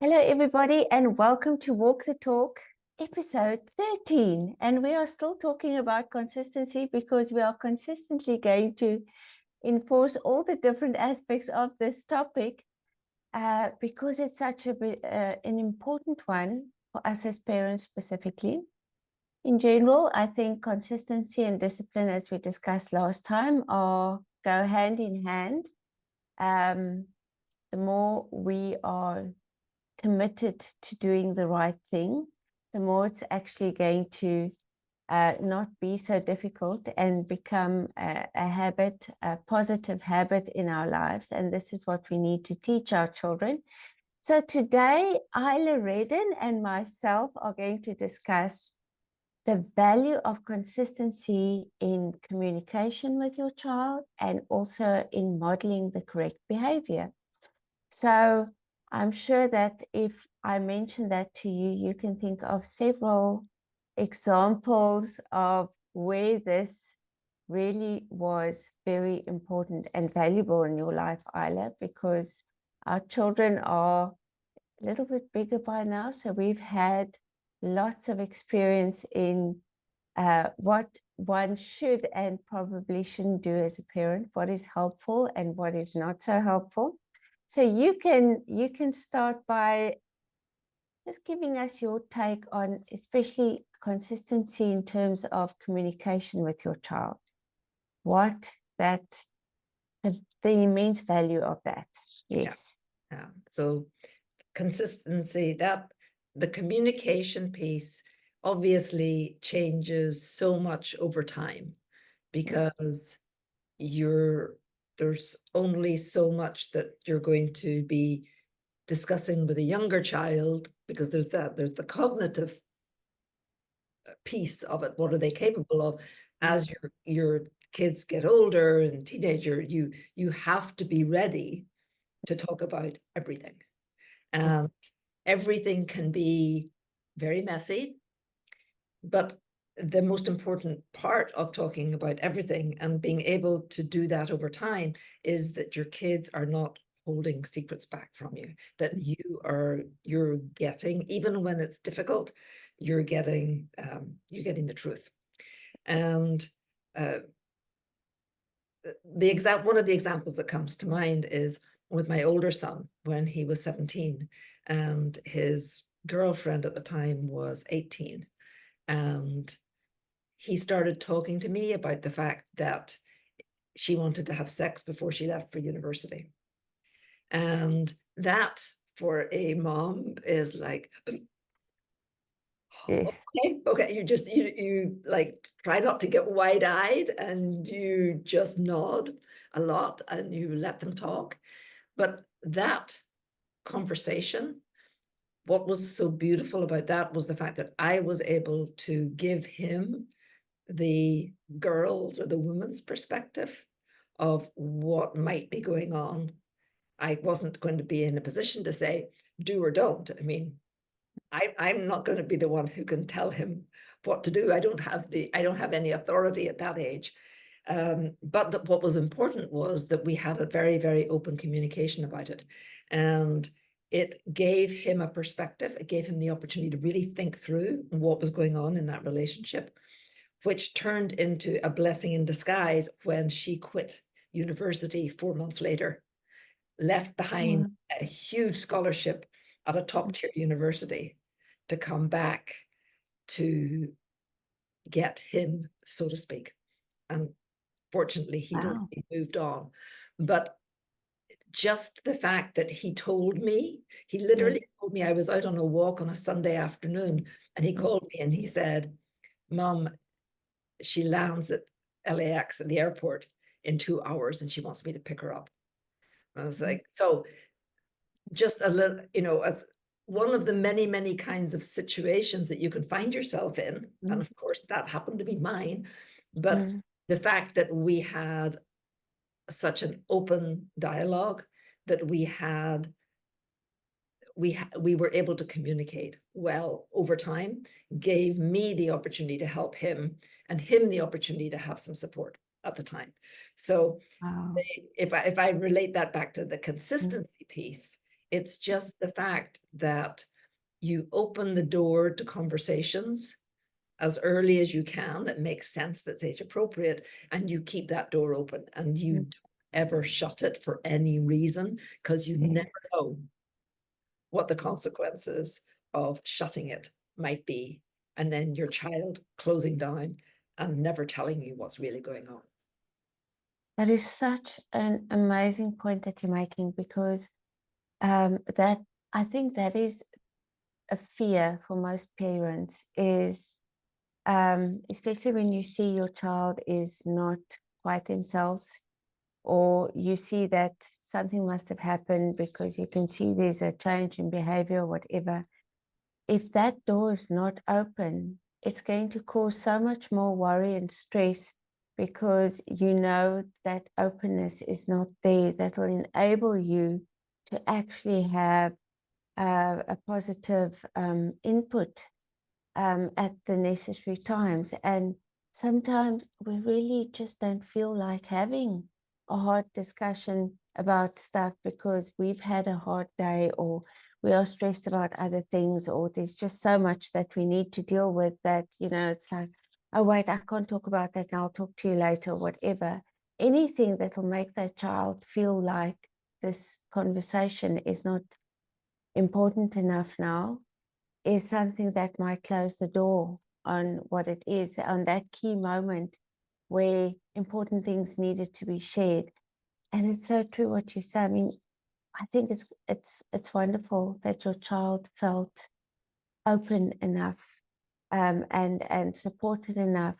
Hello, everybody, and welcome to Walk the Talk, episode 13. And we are still talking about consistency because we are consistently going to enforce all the different aspects of this topic because it's such an important one for us as parents specifically. In general, I think consistency and discipline, as we discussed last time, go hand in hand. The more we are committed to doing the right thing, the more it's actually going to not be so difficult and become a habit, a positive habit in our lives. And this is what we need to teach our children. So today, Isla Redden and myself are going to discuss the value of consistency in communication with your child and also in modeling the correct behavior. So I'm sure that if I mention that to you, you can think of several examples of where this really was very important and valuable in your life, Isla, because our children are a little bit bigger by now. So we've had lots of experience in what one should and probably shouldn't do as a parent, what is helpful and what is not so helpful. So you can start by just giving us your take on especially consistency in terms of communication with your child. What that the immense value of that. Yes. Yeah. So consistency, that the communication piece obviously changes so much over time because there's only so much that you're going to be discussing with a younger child, because there's the cognitive piece of it. What are they capable of? As your kids get older and teenager, you have to be ready to talk about everything. And everything can be very messy, but the most important part of talking about everything and being able to do that over time is that your kids are not holding secrets back from you, that you're getting, even when it's difficult, you're getting the truth. And one of the examples that comes to mind is with my older son when he was 17 and his girlfriend at the time was 18. And he started talking to me about the fact that she wanted to have sex before she left for university. And that for a mom is like, Yes. okay, you like try not to get wide-eyed and you just nod a lot and you let them talk. But that conversation, what was so beautiful about that was the fact that I was able to give him the girls or the woman's perspective of what might be going on. I wasn't going to be in a position to say, do or don't. I mean, I'm not going to be the one who can tell him what to do. I don't have any authority at that age. But what was important was that we had a very, very open communication about it. And it gave him a perspective. It gave him the opportunity to really think through what was going on in that relationship, which turned into a blessing in disguise when she quit university 4 months later, left behind a huge scholarship at a top-tier university to come back to get him, so to speak. And fortunately, he'd already moved on. But just the fact that he literally told me, I was out on a walk on a Sunday afternoon, and he called me and he said, Mom, she lands at LAX at the airport in 2 hours and she wants me to pick her up. I was like, so just a little, as one of the many, many kinds of situations that you can find yourself in. And of course, that happened to be mine. But the fact that we had such an open dialogue, that we were able to communicate well over time, gave me the opportunity to help him and him the opportunity to have some support at the time. So if I relate that back to the consistency piece, It's just the fact that you open the door to conversations as early as you can that makes sense, that's age appropriate, and you keep that door open and you Mm. don't ever shut it for any reason, because you Yeah. never know what the consequences of shutting it might be, and then your child closing down and never telling you what's really going on. That is such an amazing point that you're making, because that I think that is a fear for most parents, is especially when you see your child is not quite themselves, or you see that something must have happened because you can see there's a change in behavior or whatever. If that door is not open, it's going to cause so much more worry and stress, because you know that openness is not there, that will enable you to actually have a positive input at the necessary times. And sometimes we really just don't feel like having a hard discussion about stuff because we've had a hard day, or we are stressed about other things, or there's just so much that we need to deal with that, it's like, oh, wait, I can't talk about that now, I'll talk to you later, or whatever. Anything that will make that child feel like this conversation is not important enough now is something that might close the door on what it is, on that key moment where important things needed to be shared. And it's so true what you say. I mean, I think it's wonderful that your child felt open enough, and supported enough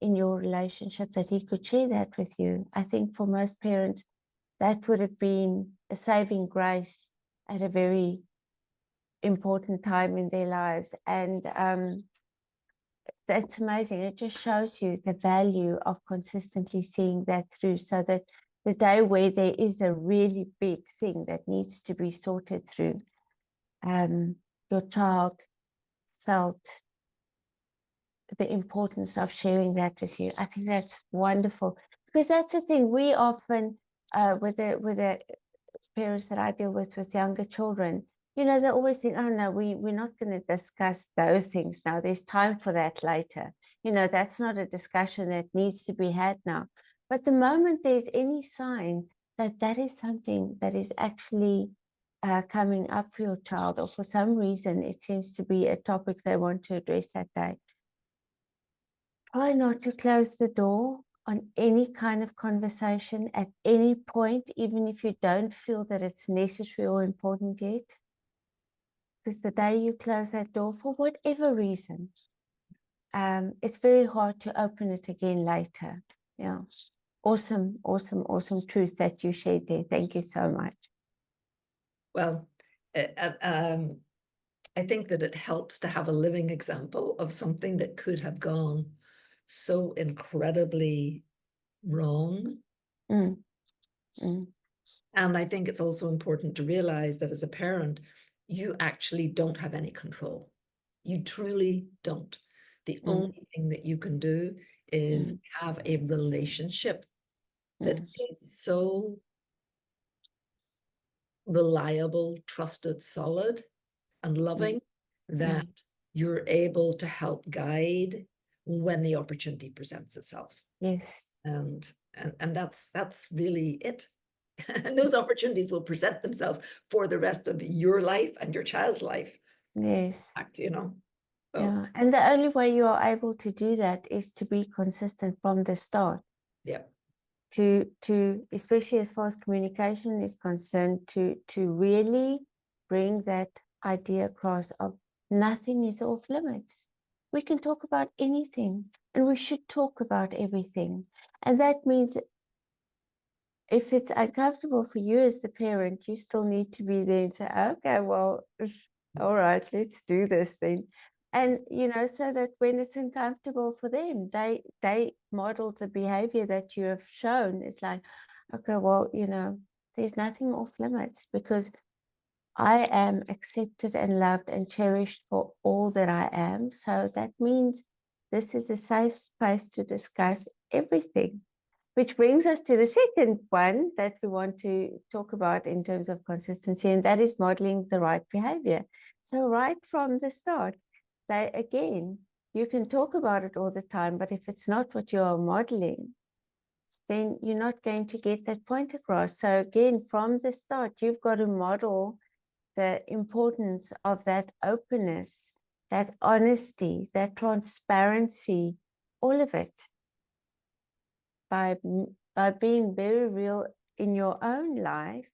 in your relationship that he could share that with you. I think for most parents, that would have been a saving grace at a very important time in their lives. And that's amazing. It just shows you the value of consistently seeing that through, so that the day where there is a really big thing that needs to be sorted through, your child felt the importance of sharing that with you. I think that's wonderful, because that's the thing. We often, with the parents that I deal with younger children, they always think, oh no, we're not going to discuss those things now. There's time for that later. That's not a discussion that needs to be had now. But the moment there's any sign that that is something that is actually coming up for your child, or for some reason it seems to be a topic they want to address that day, try not to close the door on any kind of conversation at any point, even if you don't feel that it's necessary or important yet. Because the day you close that door, for whatever reason, it's very hard to open it again later. Yeah. Awesome, awesome, awesome truth that you shared there. Thank you so much. Well, I think that it helps to have a living example of something that could have gone so incredibly wrong. Mm, mm, And I think it's also important to realize that as a parent, you actually don't have any control. You truly don't. The mm, only thing that you can do is mm, have a relationship that mm, is so reliable, trusted, solid, and mm, loving that mm. you're able to help guide when the opportunity presents itself. Yes. And that's really it. And those opportunities will present themselves for the rest of your life and your child's life. Yes. So Yeah. And the only way you are able to do that is to be consistent from the start. yeah. To especially as far as communication is concerned, to really bring that idea across of nothing is off limits. We can talk about anything, and we should talk about everything. And that means if it's uncomfortable for you as the parent, you still need to be there and say, okay, well, all right, let's do this then. And so that when it's uncomfortable for them, they model the behavior that you have shown. It's like, okay, well, there's nothing off limits, because I am accepted and loved and cherished for all that I am. So that means this is a safe space to discuss everything. Which brings us to the second one that we want to talk about in terms of consistency, and that is modeling the right behavior. So right from the start, you can talk about it all the time, but if it's not what you are modeling, then you're not going to get that point across. So again, from the start, you've got to model the importance of that openness, that honesty, that transparency, all of it, by being very real in your own life,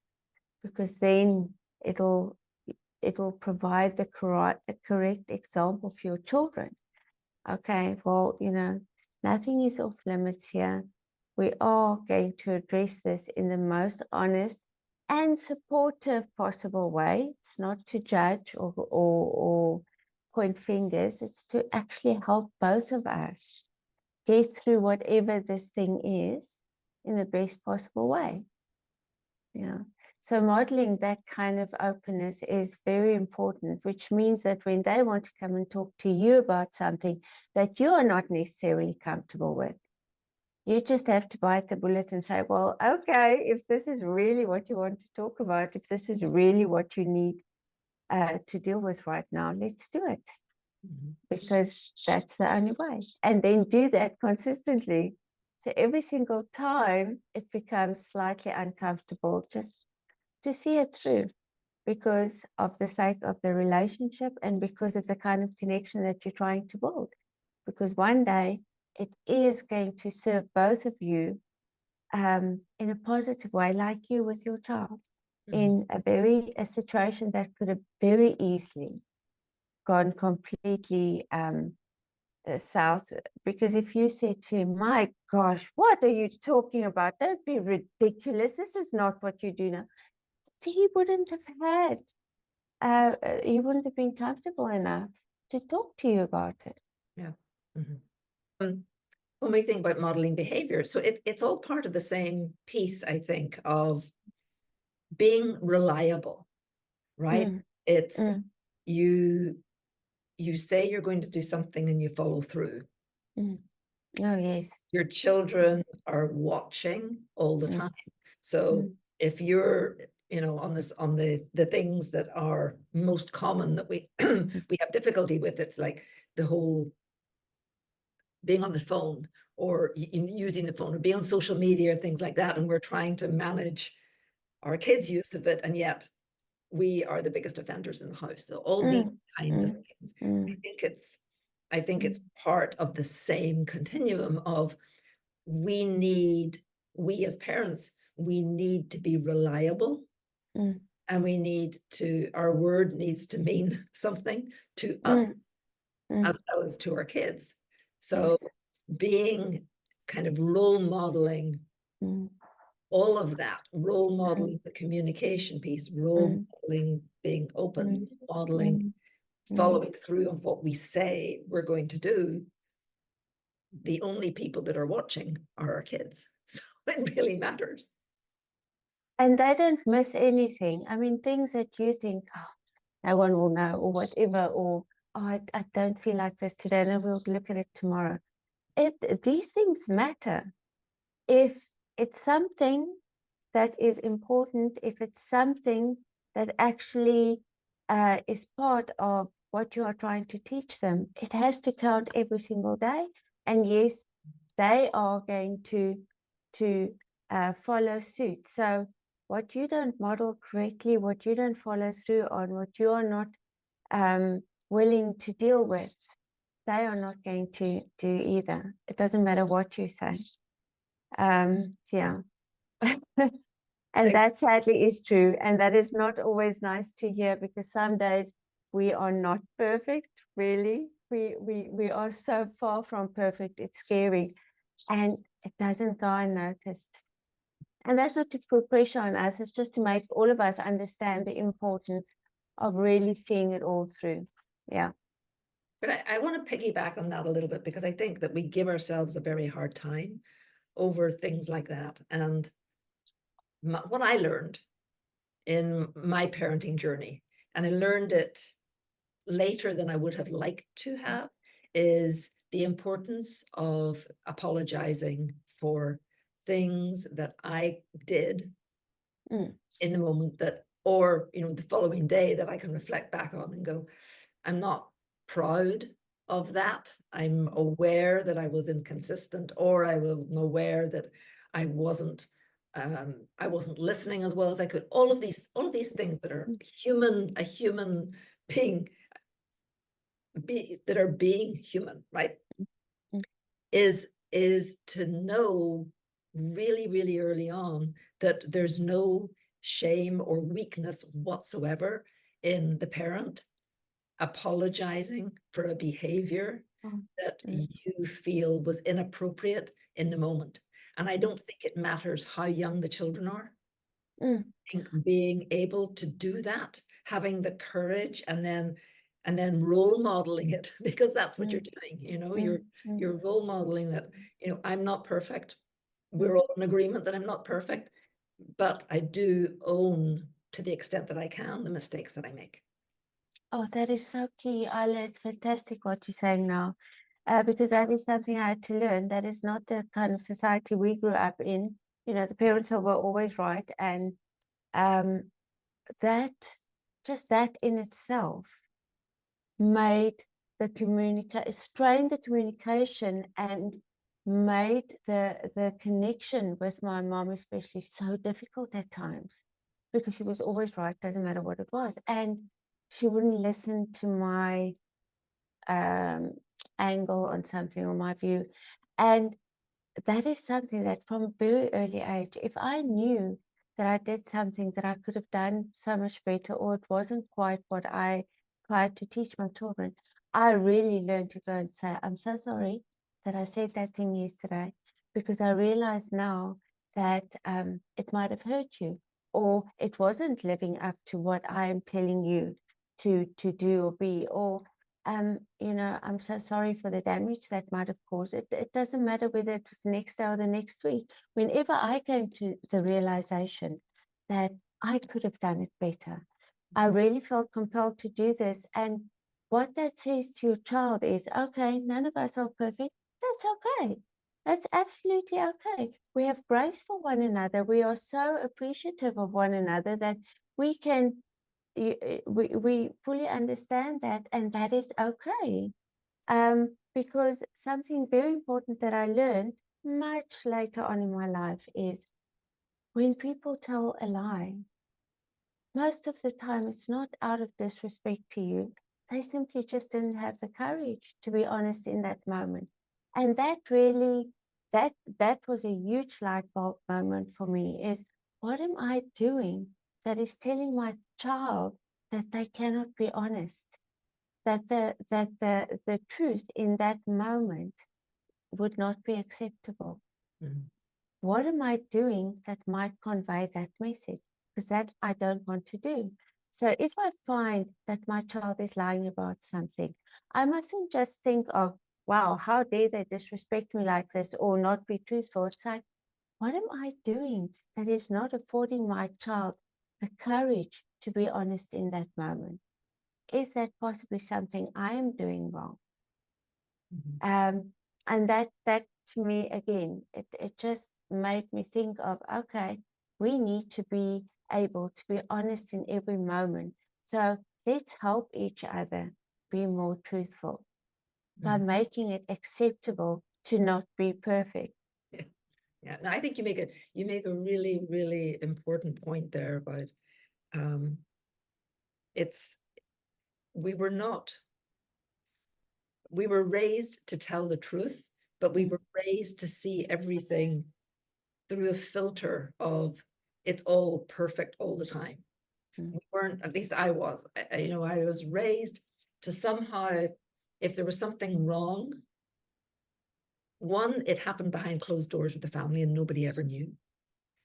because then it'll provide the correct example for your children. Okay, well, nothing is off limits here. We are going to address this in the most honest and supportive possible way. It's not to judge or point fingers. It's to actually help both of us get through whatever this thing is in the best possible way. Yeah. So modeling that kind of openness is very important, which means that when they want to come and talk to you about something that you are not necessarily comfortable with, you just have to bite the bullet and say, well, okay, if this is really what you want to talk about, if this is really what you need to deal with right now, let's do it. Because that's the only way. And then do that consistently. So every single time it becomes slightly uncomfortable, just to see it through, because of the sake of the relationship and because of the kind of connection that you're trying to build. Because one day it is going to serve both of you in a positive way, like you with your child, in a situation that could have very easily gone completely south. Because if you said to him, my gosh, what are you talking about? Don't be ridiculous. This is not what you do now. He wouldn't have he wouldn't have been comfortable enough to talk to you about it. Yeah. When we think about modeling behavior, so it's all part of the same piece, I think, of being reliable, right? It's you say you're going to do something and you follow through. Oh, yes. Your children are watching all the time. So if you're, on the things that are most common that we we have difficulty with, it's like the whole being on the phone or using the phone or being on social media, things like that. And we're trying to manage our kids' use of it. And yet we are the biggest offenders in the house. So all these kinds of things, I think it's part of the same continuum of we as parents, we need to be reliable, and our word needs to mean something to us as well as to our kids. So being kind of role modeling all of that, role modeling the communication piece, role modeling being open, modeling following through on what we say we're going to do. The only people that are watching are our kids. So it really matters. And they don't miss anything. I mean, things that you think, oh, no one will know, or whatever, or oh, I don't feel like this today, and we'll look at it tomorrow. These things matter. If it's something that is important, if it's something that actually is part of what you are trying to teach them, it has to count every single day. And yes, they are going to follow suit. So what you don't model correctly, what you don't follow through on, what you are not willing to deal with, they are not going to do either. It doesn't matter what you say. Yeah. And that sadly is true. And that is not always nice to hear, because some days we are not perfect, really. We are so far from perfect. It's scary. And it doesn't go unnoticed. And that's not to put pressure on us. It's just to make all of us understand the importance of really seeing it all through. Yeah. But I want to piggyback on that a little bit, because I think that we give ourselves a very hard time over things like that. And what I learned in my parenting journey, and I learned it later than I would have liked to have, is the importance of apologizing for things that I did Mm. in the moment that, or, you know, the following day that I can reflect back on and go, I'm not proud of that. I'm aware that I was inconsistent, or I'm aware that I wasn't listening as well as I could. All of these things that are a human being, that are being human, right? Mm. Is to know really, really early on that there's no shame or weakness whatsoever in the parent apologizing for a behavior Oh. that Mm. you feel was inappropriate in the moment. And I don't think it matters how young the children are. Mm. I think being able to do that, having the courage, and then role modeling it, because that's what you're Mm. doing, you know, Mm. Mm. you're role modeling that, you know, I'm not perfect. We're Mm. all in agreement that I'm not perfect, but I do own, to the extent that I can, the mistakes that I make. Oh, that is so key, Isla. It's fantastic what you're saying now, because that is something I had to learn. That is not the kind of society we grew up in. You know, the parents were always right, and um, that just that in itself made strained the communication and made the connection with my mom especially so difficult at times, because she was always right, doesn't matter what it was, and she wouldn't listen to my um, angle on something or my view. And that is something that from a very early age, if I knew that I did something that I could have done so much better, or it wasn't quite what I tried to teach my children, I really learned to go and say, I'm so sorry that I said that thing yesterday, because I realize now that it might have hurt you, or it wasn't living up to what I am telling you to do or be, or you know, I'm so sorry for the damage that might have caused. It doesn't matter whether it was the next day or the next week. Whenever I came to the realization that I could have done it better, I really felt compelled to do this. And what that says to your child is, okay, none of us are perfect. That's okay. That's absolutely okay. We have grace for one another. We are so appreciative of one another that we can we fully understand that, and that is okay. Because something very important that I learned much later on in my life is when people tell a lie, most of the time it's not out of disrespect to you. They simply just didn't have the courage to be honest in that moment. And that really, that was a huge light bulb moment for me, is what am I doing that is telling my child that they cannot be honest, that the truth in that moment would not be acceptable. Mhm. What am I doing that might convey that message? Because that I don't want to do. So if I find that my child is lying about something, I mustn't just think of, wow, how dare they disrespect me like this or not be truthful. It's like, what am I doing that is not affording my child the courage to be honest in that moment? Is that possibly something I am doing wrong? Mhm. And that to me, again, it just made me think of, okay, we need to be able to be honest in every moment. So let's help each other be more truthful by Mhm. making it acceptable to not be perfect. Yeah. Yeah. No, I think you make a really, really important point there about um it's we were not we were raised to tell the truth, but we were raised to see everything through a filter of it's all perfect all the time. Mm. We weren't, at least I was, you know, I was raised to somehow, if there was something wrong, one, it happened behind closed doors with the family and nobody ever knew.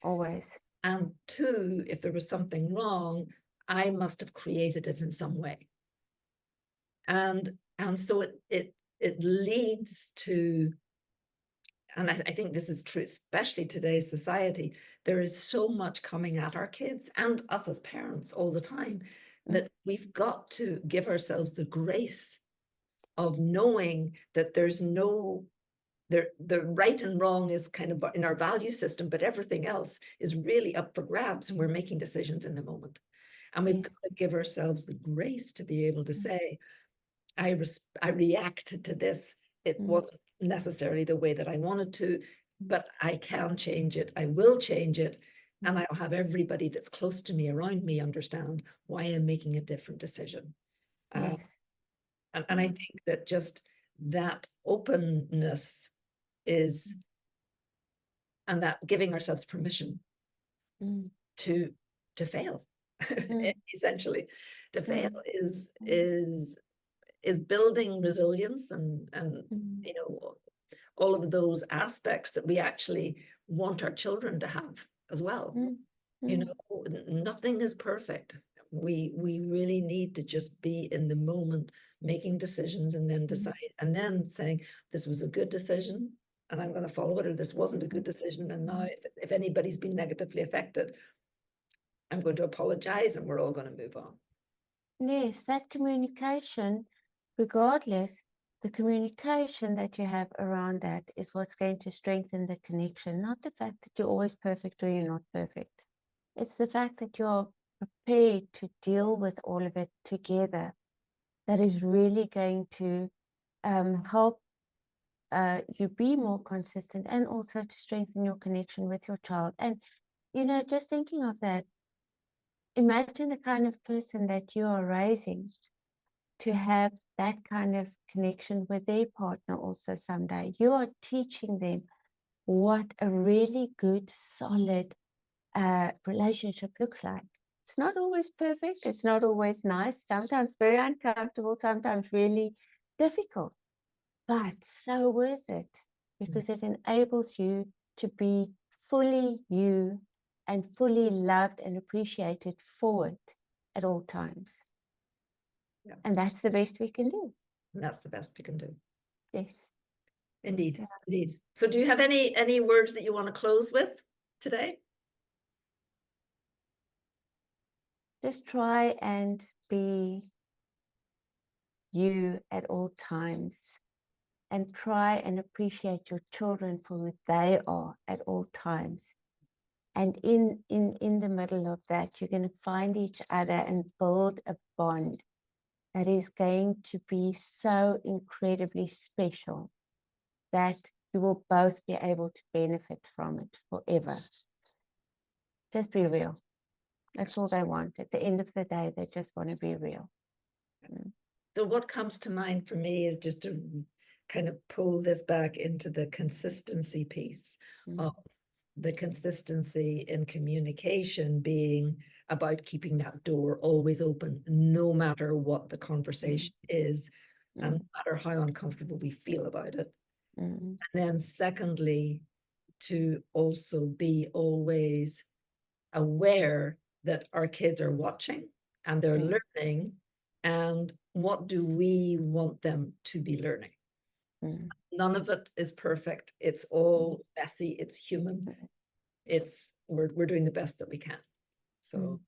Always. And two, if there was something wrong, I must have created it in some way. And so it leads to, and I think this is true, especially today's society, there is so much coming at our kids and us as parents all the time Mm. that we've got to give ourselves the grace of knowing that there's no the right and wrong is kind of in our value system, but everything else is really up for grabs, and we're making decisions in the moment. And we've Yes. got to give ourselves the grace to be able to say, I reacted to this. It wasn't necessarily the way that I wanted to, but I can change it. I will change it. And I'll have everybody that's close to me, around me, understand why I'm making a different decision. Yes. And I think that just that openness is, and that giving ourselves permission to fail, essentially, to fail is building resilience and you know, all of those aspects that we actually want our children to have as well. You know, nothing is perfect. We really need to just be in the moment, making decisions, and then decide, and then saying, this was a good decision and I'm going to follow it, or this wasn't a good decision, and now if anybody's been negatively affected, I'm going to apologize, and we're all going to move on. Yes, that communication, regardless, the communication that you have around that is what's going to strengthen the connection, not the fact that you're always perfect or you're not perfect. It's the fact that you're prepared to deal with all of it together that is really going to help you be more consistent, and also to strengthen your connection with your child. And, you know, just thinking of that, imagine the kind of person that you are raising to have that kind of connection with their partner also someday. You are teaching them what a really good, solid relationship looks like. It's not always perfect. It's not always nice. Sometimes very uncomfortable, sometimes really difficult, but so worth it, because it enables you to be fully you and fully loved and appreciated for it at all times. Yeah. And that's the best we can do. And that's the best we can do. Yes. Indeed. Yeah. Indeed. So do you have any words that you want to close with today? Just try and be you at all times, and try and appreciate your children for who they are at all times. And in the middle of that, you're going to find each other and build a bond that is going to be so incredibly special that you will both be able to benefit from it forever. Just be real. That's all they want. At the end of the day, they just want to be real. So what comes to mind for me is just to kind of pull this back into the consistency piece of the consistency in communication being about keeping that door always open, no matter what the conversation is, and no matter how uncomfortable we feel about it. And then secondly, to also be always aware that our kids are watching and they're learning, and what do we want them to be learning? None of it is perfect. It's all messy. It's human. We're doing the best that we can. So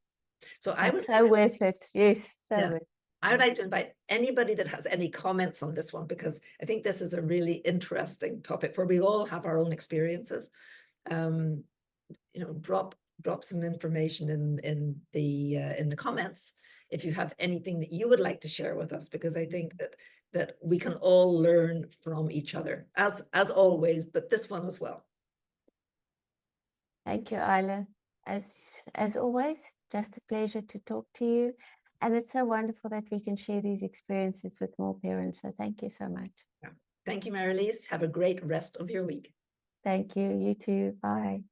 I would, so worth it. Yes, so yeah, worth it. I would like to invite anybody that has any comments on this one, because I think this is a really interesting topic where we all have our own experiences. You know, drop some information in the comments if you have anything that you would like to share with us, because I think that we can all learn from each other, as always, but this one as well. Thank you, Isla. As always, just a pleasure to talk to you. And it's so wonderful that we can share these experiences with more parents. So thank you so much. Yeah. Thank you, Mary-Lise. Have a great rest of your week. Thank you. You too. Bye.